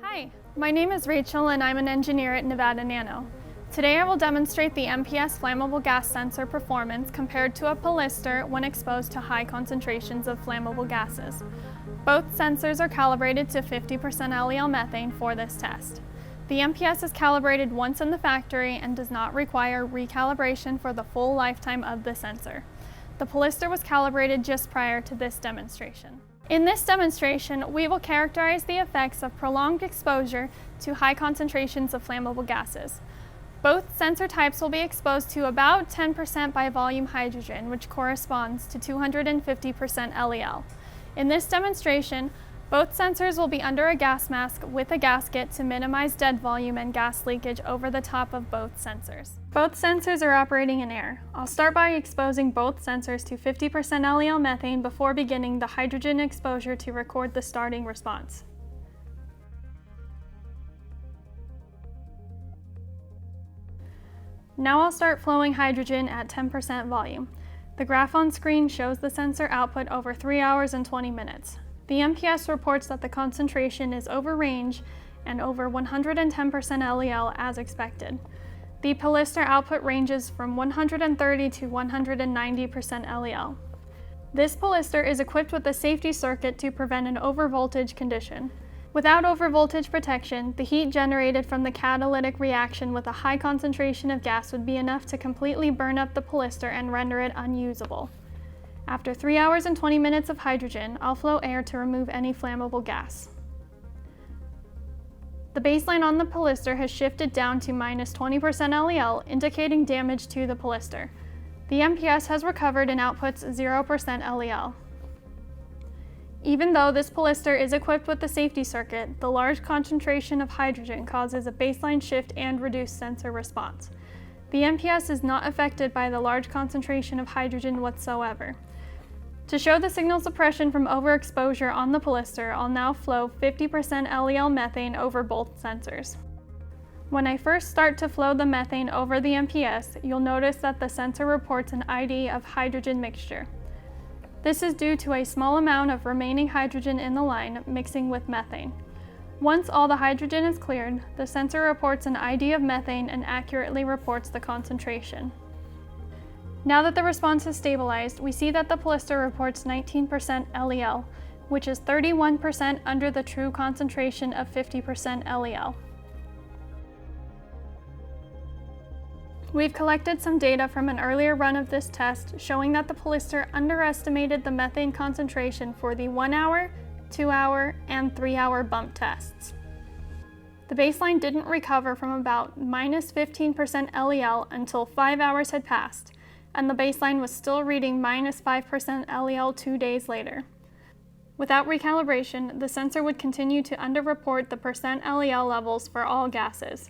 Hi, my name is Rachel and I'm an engineer at Nevada Nano. Today I will demonstrate the MPS flammable gas sensor performance compared to a pellistor when exposed to high concentrations of flammable gases. Both sensors are calibrated to 50% LEL methane for this test. The MPS is calibrated once in the factory and does not require recalibration for the full lifetime of the sensor. The pellistor was calibrated just prior to this demonstration. In this demonstration, we will characterize the effects of prolonged exposure to high concentrations of flammable gases. Both sensor types will be exposed to about 10% by volume hydrogen, which corresponds to 250% LEL. In this demonstration, both sensors will be under a gas mask with a gasket to minimize dead volume and gas leakage over the top of both sensors. Both sensors are operating in air. I'll start by exposing both sensors to 50% LEL methane before beginning the hydrogen exposure to record the starting response. Now I'll start flowing hydrogen at 10% volume. The graph on screen shows the sensor output over 3 hours and 20 minutes. The MPS reports that the concentration is over range and over 110% LEL as expected. The pellistor output ranges from 130 to 190% LEL. This pellistor is equipped with a safety circuit to prevent an overvoltage condition. Without overvoltage protection, the heat generated from the catalytic reaction with a high concentration of gas would be enough to completely burn up the pellistor and render it unusable. After 3 hours and 20 minutes of hydrogen, I'll flow air to remove any flammable gas. The baseline on the pellistor has shifted down to minus 20% LEL, indicating damage to the pellistor. The MPS has recovered and outputs 0% LEL. Even though this pellistor is equipped with the safety circuit, the large concentration of hydrogen causes a baseline shift and reduced sensor response. The MPS is not affected by the large concentration of hydrogen whatsoever. To show the signal suppression from overexposure on the pellistor, I'll now flow 50% LEL methane over both sensors. When I first start to flow the methane over the MPS, you'll notice that the sensor reports an ID of hydrogen mixture. This is due to a small amount of remaining hydrogen in the line mixing with methane. Once all the hydrogen is cleared, the sensor reports an ID of methane and accurately reports the concentration. Now that the response has stabilized, we see that the pellistor reports 19% LEL, which is 31% under the true concentration of 50% LEL. We've collected some data from an earlier run of this test showing that the pellistor underestimated the methane concentration for the 1 hour, 2 hour, and 3 hour bump tests. The baseline didn't recover from about minus 15% LEL until 5 hours had passed, and the baseline was still reading minus 5% LEL 2 days later. Without recalibration, the sensor would continue to underreport the percent LEL levels for all gases.